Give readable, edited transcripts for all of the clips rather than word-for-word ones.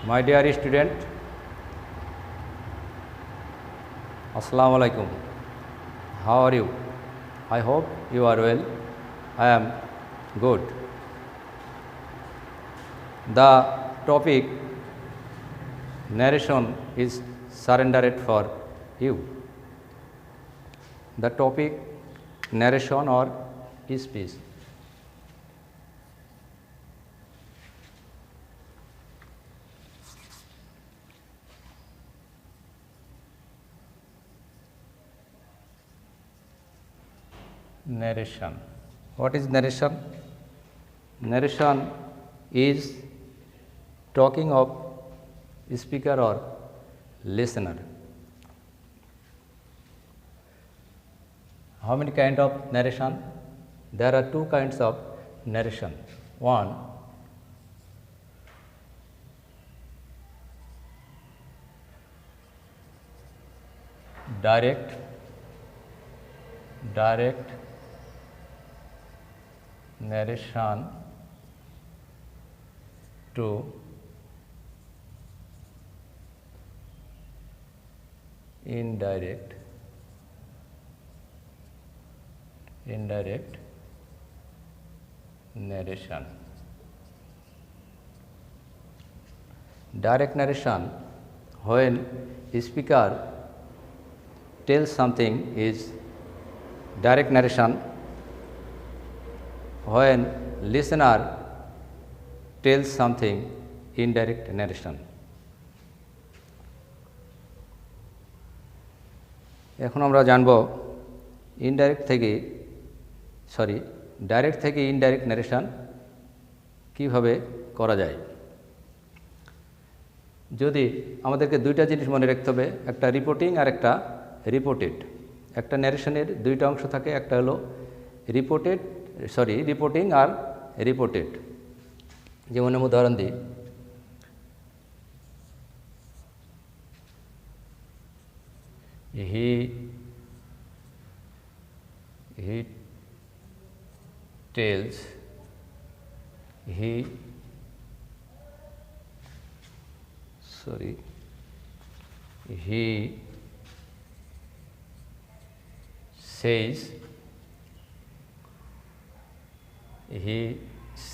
My dear student, Assalamu alaikum. How are you? I hope you are well. I am good. The topic narration is surrendered for you. The topic narration or speech. Narration. What is narration? Narration is talking of speaker or listener. How many kind of narration? There are two kinds of narration. One, direct narration. Two, indirect narration. Direct narration, when speaker tells something, is direct narration. When listener tells something, indirect narration. এখন আমরা জানব direct থেকে indirect narration কিভাবে করা যায়। যদি আমাদেরকে দুইটা জিনিস মনে রাখতে হবে, একটা রিপোর্টিং আর একটা রিপোর্টেড। একটা ন্যারেশনের দুইটা অংশ থাকে, একটা হলো রিপোর্টিং আর রিপোর্টেড। যেমন আমি উদাহরণ দিই, he tells, he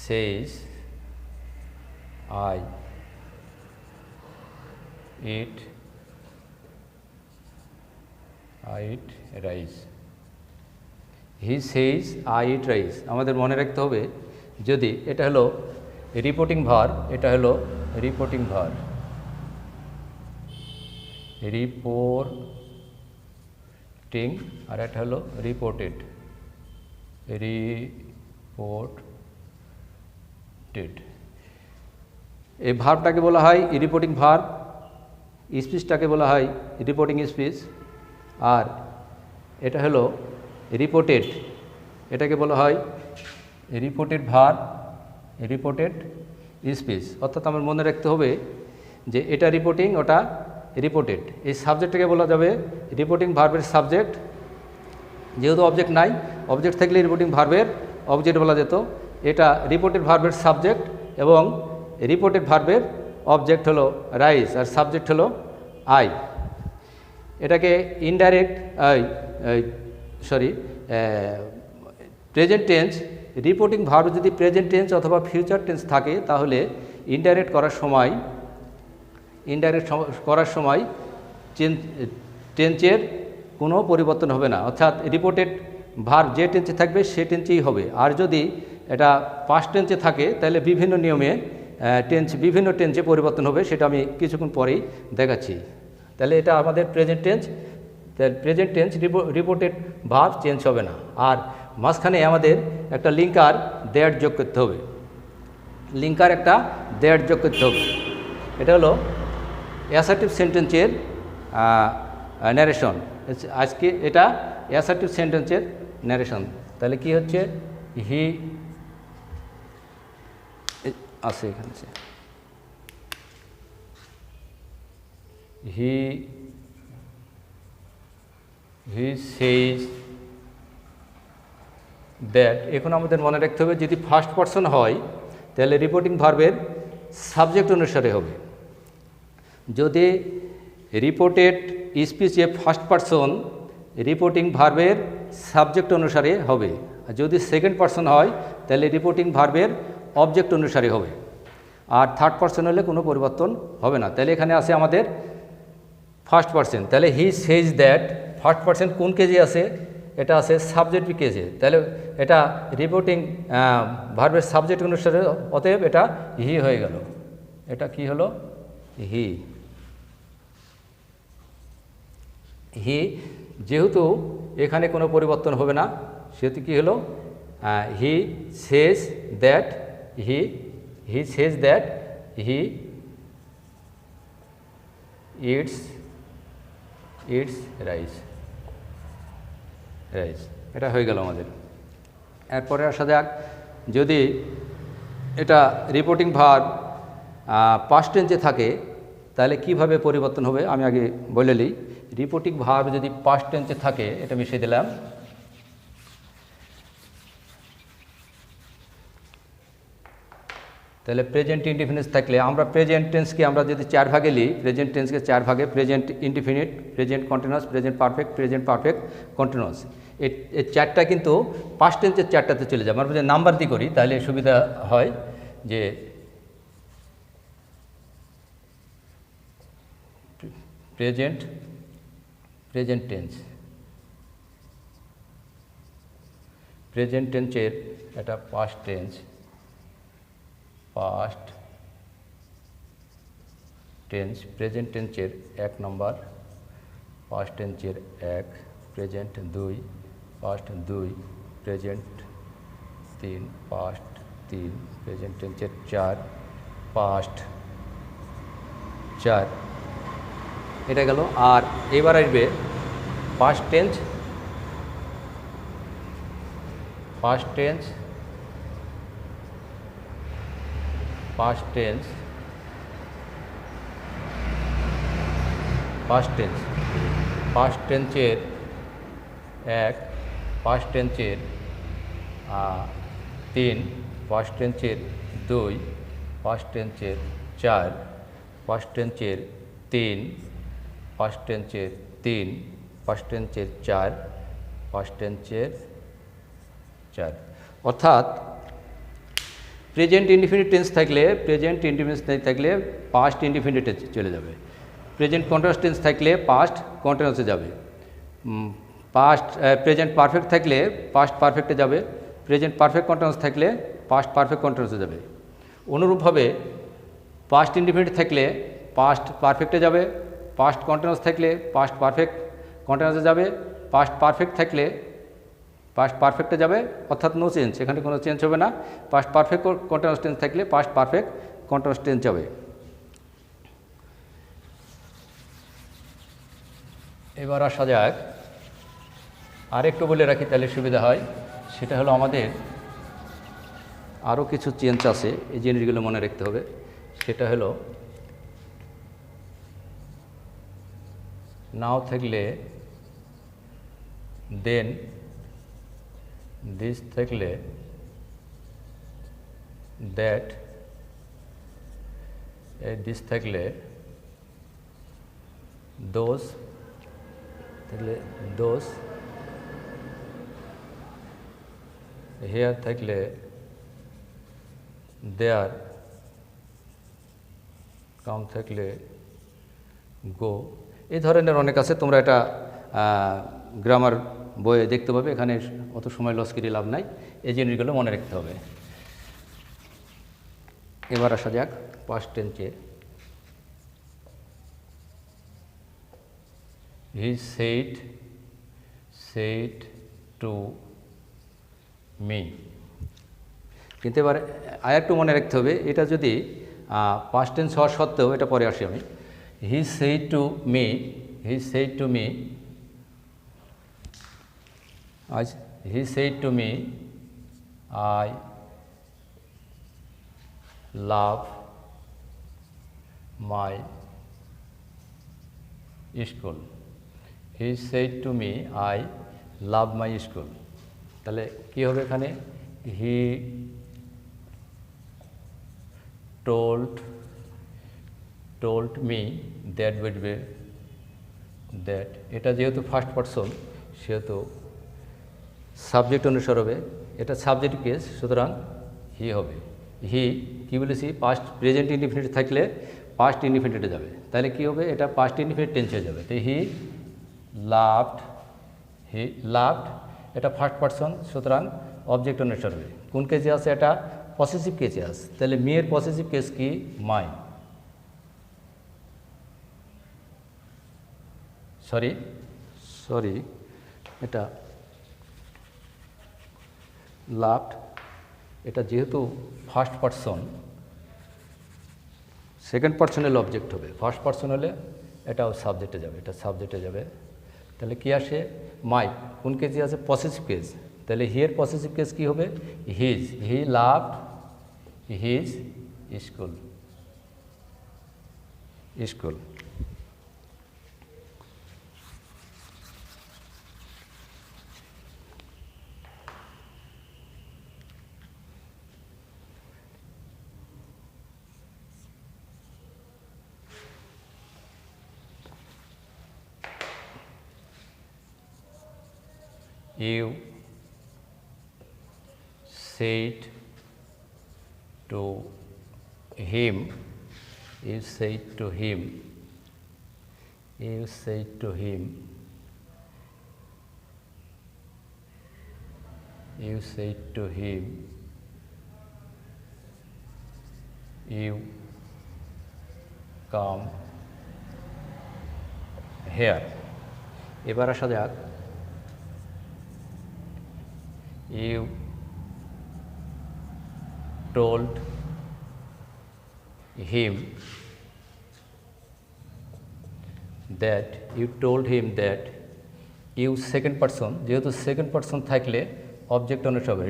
says, I eat rice. He says, I eat rice. আমাদের মনে রাখতে হবে, যদি এটা হলো রিপোর্টিং ভার্ব, এটা হলো রিপোর্টিং ভার্ব, রিপোর্টিং, আর এটা হলো রিপোর্টেড। এই ভার্বটাকে বলা হয় রিপোর্টিং ভার্ব, স্পিচটাকে বলা হয় রিপোর্টিং স্পিচ, আর এটা হলো রিপোর্টেড, এটাকে বলা হয় রিপোর্টেড ভার্ব, রিপোর্টেড স্পিচ। অর্থাৎ আমার মনে রাখতে হবে যে এটা রিপোর্টিং, ওটা রিপোর্টেড। এই সাবজেক্টটাকে বলা যাবে রিপোর্টিং ভার্বের সাবজেক্ট, যেহেতু অবজেক্ট নাই, অবজেক্ট থাকলে রিপোর্টিং ভার্বের অবজেক্ট বলা যেত। এটা রিপোর্টেড ভার্বের সাবজেক্ট এবং রিপোর্টেড ভার্বের অবজেক্ট হলো রাইস আর সাবজেক্ট হলো আই। এটাকে indirect present tense, reporting verb যদি প্রেজেন্ট টেন্স অথবা ফিউচার টেন্স থাকে, তাহলে ইনডাইরেক্ট করার সময় টেন্সের কোনো পরিবর্তন হবে না। অর্থাৎ রিপোর্টেড ভার্ব যে টেন্সে থাকবে সে টেন্সেই হবে। আর যদি এটা পাস্ট টেন্সে থাকে, তাহলে বিভিন্ন নিয়মে বিভিন্ন টেন্সে পরিবর্তন হবে, সেটা আমি কিছুক্ষণ পরেই দেখাচ্ছি। তাহলে এটা আমাদের present tense, reported verb change হবে না। আর মাঝখানে আমাদের একটা লিঙ্কার দেয়ার যোগ করতে হবে, এটা হলো অ্যাসার্টিভ সেন্টেন্সের ন্যারেশন। আজকে এটা অ্যাসার্টিভ সেন্টেন্সের ন্যারেশন। তাহলে কি হচ্ছে, হি আছে এখানে, he says that। এখন আমাদের মনে রাখতে হবে, যদি ফার্স্ট পারসন হয় তাহলে রিপোর্টিং ভার্বের সাবজেক্ট অনুসারে হবে। যদি রিপোর্টেড স্পিচে ফার্স্ট পারসন রিপোর্টিং ভার্বের সাবজেক্ট অনুসারে হবে, আর যদি সেকেন্ড পারসন হয় তাহলে রিপোর্টিং ভার্বের অবজেক্ট অনুসারে হবে, আর থার্ড পারসন হলে কোনো পরিবর্তন হবে না। তাহলে এখানে আছে আমাদের ফার্স্ট পারসন, তাহলে হি সেজ দ্যাট ফার্স্ট পারসন কোন কেজে আছে, এটা আছে সাবজেক্ট কেজে, তাহলে এটা রিপোর্টিং ভার্বের সাবজেক্ট অনুসারে, অতএব এটা হি হয়ে গেল। এটা কি হলো? হি। হি যেহেতু এখানে কোনো পরিবর্তন হবে না, সেহেতু কী হলো? He says that, he says that he eats rice. এটা হয়ে গেল আমাদের। এরপরে আসা যাক, যদি এটা রিপোর্টিং ভার্ব পাস্ট টেন্সে থাকে তাহলে কিভাবে পরিবর্তন হবে আমি আগে বলে নিই। রিপোর্টিং ভার্ব যদি পাস্ট টেন্সে থাকে, এটা মিশিয়ে দিলাম, তাহলে প্রেজেন্ট ইনডিফিনিট থাকলে আমরা প্রেজেন্ট টেন্সকে আমরা যদি 4 ভাগে নিই, প্রেজেন্ট টেন্সকে 4 ভাগে, present indefinite, present continuous, present perfect continuous. এই 4টা কিন্তু পাস্ট টেন্সের 4টাতে চলে যায়। আমরা যদি নাম্বার দিয়ে করি তাহলে সুবিধা হয়, যে প্রেজেন্ট টেন্সের এটা পাস্ট টেন্স, প্রেজেন্ট টেন্সের 1 নম্বর, পাস্ট টেন্সের 1, present 2, past 2, present 3, past 3, present টেন্সের 4, পাস্ট 4। এটা গেল। আর এবার আসবে past tense, past tense past টেন্সের 1, পাস্ট টেন্সের 3, পাস্ট টেন্সের 2, পাস্ট টেন্সের 4, পাস্ট টেন্সের 3, পাস্ট টেন্সের 3, পাস্ট টেন্সের 4, পাস্ট টেন্সের 4। অর্থাৎ প্রেজেন্ট ইনডিফিনিট টেন্স থাকলে পাস্ট ইনডিফিনিটে চলে যাবে, প্রেজেন্ট কন্টিনিউয়াস টেন্স থাকলে পাস্ট কন্টিনিউয়াসে যাবে, প্রেজেন্ট পারফেক্ট থাকলে পাস্ট পারফেক্টে যাবে, প্রেজেন্ট পারফেক্ট কন্টিনিউয়াস থাকলে পাস্ট পারফেক্ট কন্টিনিউয়াসে যাবে। অনুরূপভাবে পাস্ট ইনডিফিনিট থাকলে পাস্ট পারফেক্টে যাবে, পাস্ট কন্টিনিউয়াস থাকলে পাস্ট পারফেক্ট কন্টিনিউয়াসে যাবে, পাস্ট পারফেক্ট থাকলে পাস্ট পারফেক্টে যাবে, অর্থাৎ নো চেঞ্জ, এখানে কোনো চেঞ্জ হবে না। পাস্ট পারফেক্ট কন্টিনিউয়াস টেন্স থাকলে পাস্ট পারফেক্ট কন্টিনিউয়াস টেন্স যাবে। এবার আসা যাক, আরেকটু বলে রাখি তাহলে সুবিধা হয়, সেটা হলো আমাদের আরও কিছু চেঞ্জ আছে, এই জিনিসগুলো মনে রাখতে হবে। সেটা হলো নাও থাকলে দেন, দিস থাকলে দ্যাট, দিস থাকলে দোজ থাকলে দোজ, হেয়ার থাকলে দেয়ার, কাম থাকলে গো। এই ধরনের অনেক আছে, তোমরা এটা গ্রামার বইয়ে দেখতে পাবে, এখানে অত সময় লস করে লাভ নাই, এই জিনিসগুলো মনে রাখতে হবে। এবার আসা যাক পাস্ট টেন্সে। হি said to me, কিন্তু এবার আরেকটু মনে রাখতে হবে, এটা যদি পাস্ট টেন্স হওয়ার সত্ত্বেও, এটা পরে আসি আমি, হি said to me, he said to me I love my school, he said to me I love my school। তাহলে কি হবে এখানে? he told me that would be that এটা যেহেতু ফার্স্ট পারসন সেহেতু সাবজেক্ট অনুসার হবে, এটা সাবজেক্ট কেস, সুতরাং হি হবে। হি কী বলেছি, পাস্ট প্রেজেন্ট ইনডিফিনিট থাকলে পাস্ট ইনডিফিনিটে যাবে, তাহলে কী হবে, এটা পাস্ট ইনডিফিনিট টেন্সে যাবে। তো হি লাভড এটা ফার্স্ট পারসন, সুতরাং অবজেক্ট অনুসার হবে। কোন কেসে আছে, এটা পসেসিভ কেসে আছে, তাহলে মেয়ের পসেসিভ কেস কি, মাই। সরি এটা লাভড, এটা যেহেতু ফার্স্ট পারসন সেকেন্ড পারসনের অবজেক্ট হবে, ফার্স্ট পারসন হলে এটাও সাবজেক্টে যাবে, এটা সাবজেক্টে যাবে। তাহলে কি আসে, মাই। কোন কেসে আছে, পসেসিভ কেস, তাহলে হিয়ের পসেসিভ কেস কি হবে, his. He loved his school. You said to him, you said to him, you said to him, you said to him, you come here। এবার আসা যাক, you told him that, you told him that, you second person, যেহেতু second person থাকলে object অনুসারে হবে,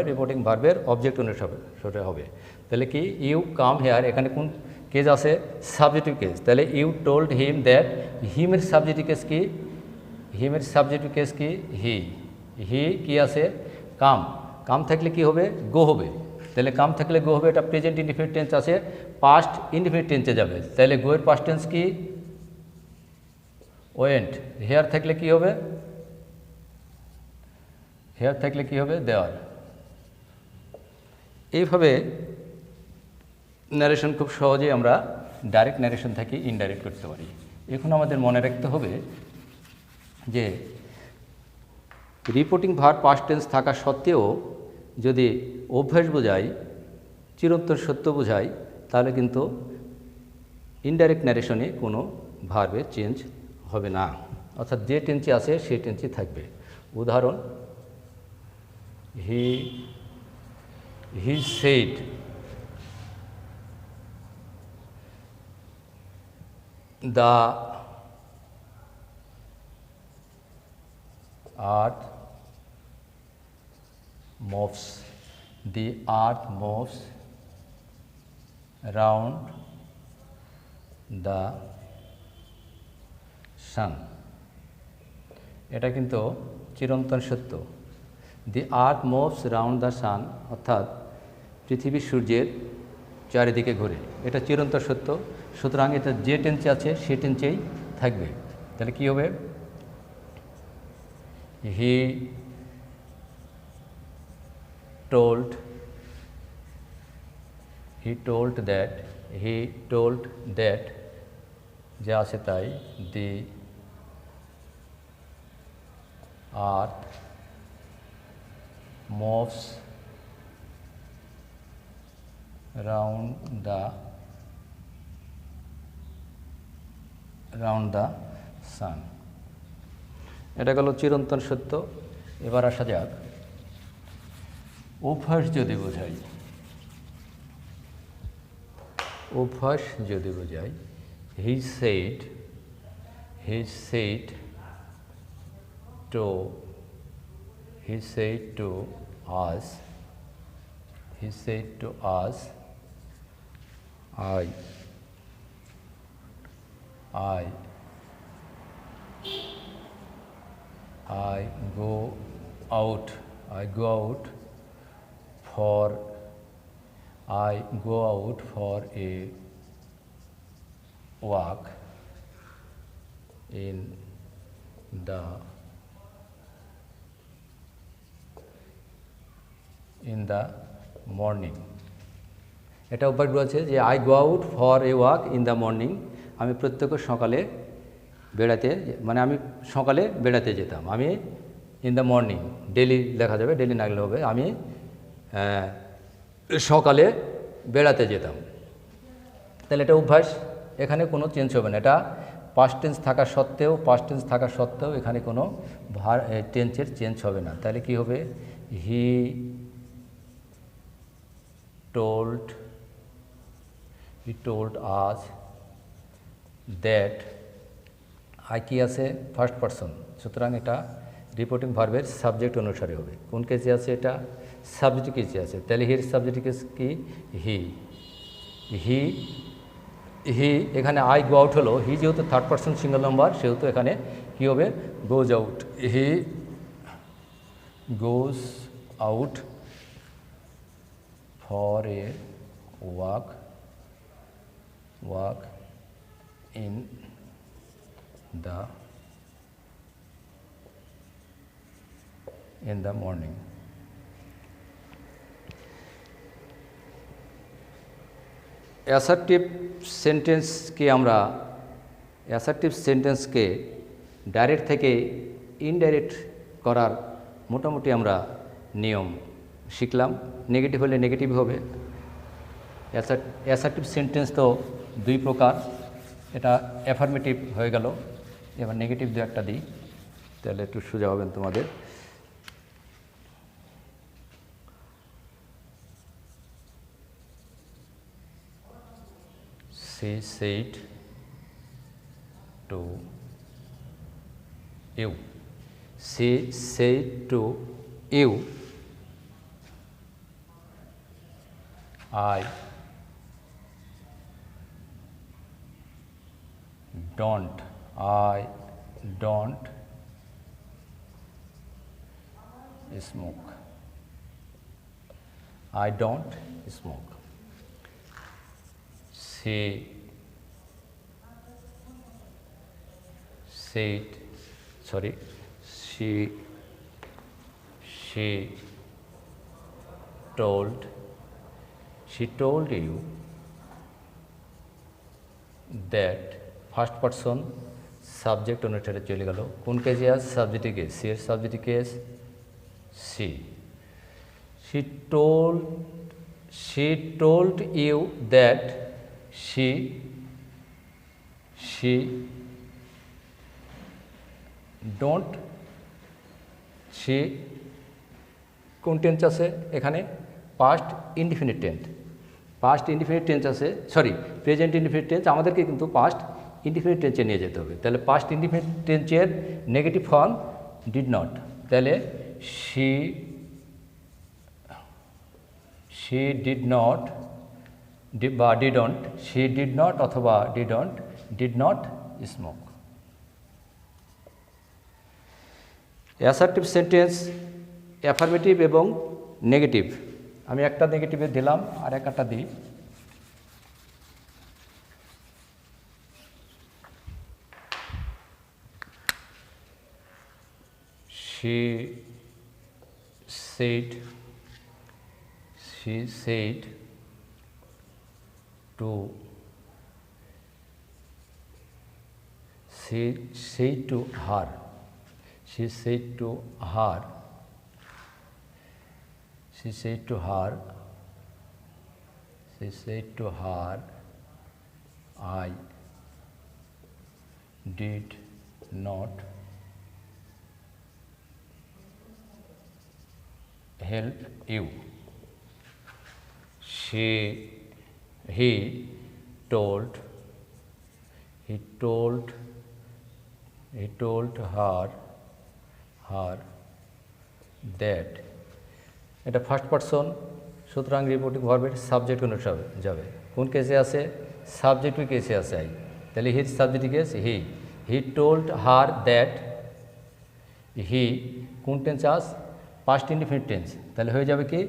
reporting ভার্বের object অনুসারে হবে। তাহলে কি, ইউ কাম হেয়ার, এখানে কোন কেস আছে, সাবজেক্টিভ কেস, তাহলে ইউ টোল্ড হিম দ্যাট, হিমের সাবজেক্টিভ কেস কি, হি কি আছে, কাম থাকলে কি হবে, গো হবে, তাহলে কাম থাকলে গো হবে, এটা প্রেজেন্ট ইনডিফিনিট টেন্স আছে, পাস্ট ইনডিফিনিট টেন্সে যাবে, তাহলে গো এর পাস্ট টেন্স কি, ওয়েন্ট। হেয়ার থাকলে কি হবে, দেওয়ার। এইভাবে ন্যারেশন খুব সহজেই আমরা ডাইরেক্ট ন্যারেশন থেকে ইনডাইরেক্ট করতে পারি। এখন আমাদের মনে রাখতে হবে যে রিপোর্টিং ভার্ব পাস্ট টেন্স থাকা সত্ত্বেও যদি অভ্যাস বোঝায়, চিরন্তন সত্য বোঝায়, তাহলে কিন্তু ইনডাইরেক্ট ন্যারেশনে কোনো ভার্বের চেঞ্জ হবে না, অর্থাৎ যে টেন্সে আছে সেই টেন্সে থাকবে। উদাহরণ, he said the earth moves, the earth moves around the sun। এটা কিন্তু চিরন্তন সত্য। The earth moves round the sun, অর্থাৎ পৃথিবী সূর্যের চারিদিকে ঘুরে, এটা চিরন্তন সত্য, সুতরাং এটা যে টেন্সে আছে সে টেন্সেই থাকবে। তাহলে কী হবে, হি told that যা আছে তাই, the earth moves round the sun। এটা গেল চিরন্তন সত্য। এবার আসা যাক অভ্যাস যদি বোঝাই, he said to us, I go out for a walk in the morning. এটা অভ্যাসগুলো আছে যে I go out for a walk in the morning, আমি প্রত্যেক সকালে বেড়াতে, মানে আমি সকালে বেড়াতে যেতাম। আমি ইন দ্য মর্নিং, ডেলি লেখা যাবে, ডেলি না লিখলে হবে, আমি সকালে বেড়াতে যেতাম। তাহলে এটা অভ্যাস, এখানে কোনো চেঞ্জ হবে না। এটা পাস্ট টেন্স থাকা সত্ত্বেও এখানে কোনো টেন্সের চেঞ্জ হবে না। তাহলে কি হবে? হি told us that, আই কি আছে? ফার্স্ট পারসন, সুতরাং এটা রিপোর্টিং ভার্বের সাবজেক্ট অনুসারে হবে। কোন কেসে আছে? এটা সাবজেক্ট কেসে আছে। তাহলে হির সাবজেক্ট কেস কি? হি এখানে আই গো আউট হলো, হি যেহেতু থার্ড পারসন সিঙ্গল নাম্বার, সেহেতু এখানে কী হবে? Goes out. He goes out for a walk in the morning. Assertive সেন্টেন্সকে ডাইরেক্ট থেকে ইনডাইরেক্ট করার মোটামুটি আমরা নিয়ম শিখলাম। নেগেটিভ হলে নেগেটিভ হবে। অ্যাসার্টিভ সেন্টেন্স তো দুই প্রকার, এটা অ্যাফার্মেটিভ হয়ে গেল। এবার নেগেটিভ দু একটা দিই, তাহলে একটু সোজা হবেন তোমাদের। She said to you. She said to you, I don't smoke. I don't smoke. She told you that, first person subject অনুসারে চলে গেল। কোন কেসে আছে? Subjective case. সি এর subjective case she. she told you that she কোন tense আছে এখানে? পাস্ট ইনডিফিনিট টেন্স আছে, প্রেজেন্ট ইনডিফিনিট টেন্স। আমাদেরকে কিন্তু পাস্ট ইনডিফিনিট টেন্সে নিয়ে যেতে হবে। তাহলে পাস্ট ইনডিফিনিট টেন্সের নেগেটিভ ফর্ম ডিড নট। তাহলে she did not বা didn't, she did not অথবা did not smoke। Assertive sentence affirmative এবং নেগেটিভ। আমি একটা নেগেটিভে দিলাম, আর একটা দিই। She said to her, I did not help you. He told her that, এটা ফার্স্ট পারসন, সুতরাং রিপোর্টিং ভার্বের সাবজেক্ট অনুসারে যাবে। কোন কেসে আছে? সাবজেক্টিভ কেসে আছে আই। তাহলে his subjective case he told her that. He কোন টেন্স আস? Past indefinite tense. তাহলে হয়ে যাবে কি?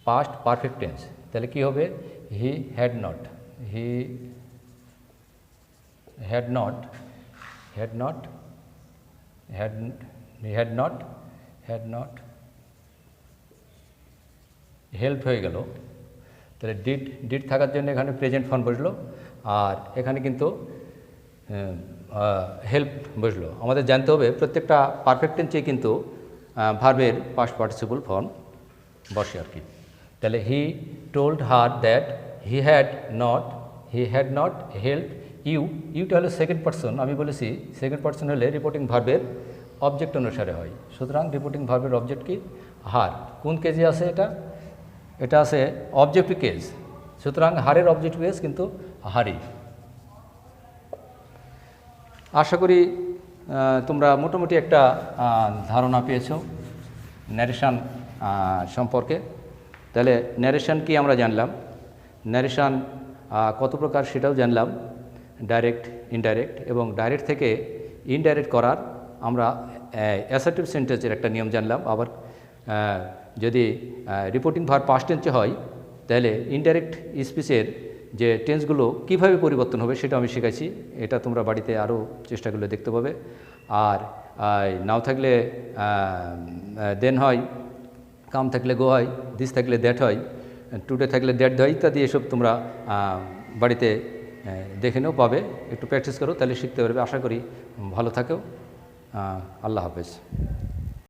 Past perfect tense. তাহলে কি হবে? He had not had not, had not, had had not, had not help হয়ে গেল। তাহলে ডিড থাকার জন্য এখানে প্রেজেন্ট ফর্ম বসলো, আর এখানে কিন্তু হেল্প বসলো। আমাদের জানতে হবে প্রত্যেকটা পারফেক্ট টেন্সে কিন্তু ভার্বের পাস্ট পার্টিসিপল ফর্ম বসে আর কি। তাহলে he told her that he had not help you, ইউটা হলো সেকেন্ড পার্সন। আমি বলেছি সেকেন্ড পার্সন হলে রিপোর্টিং ভার্বের অবজেক্ট অনুসারে হয়। সুতরাং রিপোর্টিং ভার্বের অবজেক্ট কি? হার। কোন কেজে আছে এটা? এটা আছে অবজেক্টিভ কেজ। সুতরাং হারের অবজেক্টিভ কেজ কিন্তু হারি। আশা করি তোমরা মোটামুটি একটা ধারণা পেয়েছো ন্যারেশন সম্পর্কে। তাহলে ন্যারেশন কি আমরা জানলাম, ন্যারেশন কত প্রকার সেটাও জানলাম, ডাইরেক্ট, ইনডাইরেক্ট, এবং ডাইরেক্ট থেকে ইনডাইরেক্ট করার আমরা অ্যাসার্টিভ সেন্টেন্সের একটা নিয়ম জানলাম। আবার যদি রিপোর্টিং ভার্ব পাস্ট টেন্সে হয় তাহলে ইনডাইরেক্ট স্পিচের যে টেন্সগুলো কীভাবে পরিবর্তন হবে সেটা আমি শিখাইছি। এটা তোমরা বাড়িতে আরও চেষ্টা করলে দেখতে পাবে। আর নাও থাকলে দেন হয়, কাম থাকলে গো হয়, দিস থাকলে দ্যাট হয়, টুডে থাকলে দ্যাট হয় ইত্যাদি। এসব তোমরা বাড়িতে দেখে নেও, পাবে। একটু প্র্যাকটিস করো, তাহলে শিখতে পারবে। আশা করি ভালো থাকো। আল্লাহ হাফেজ।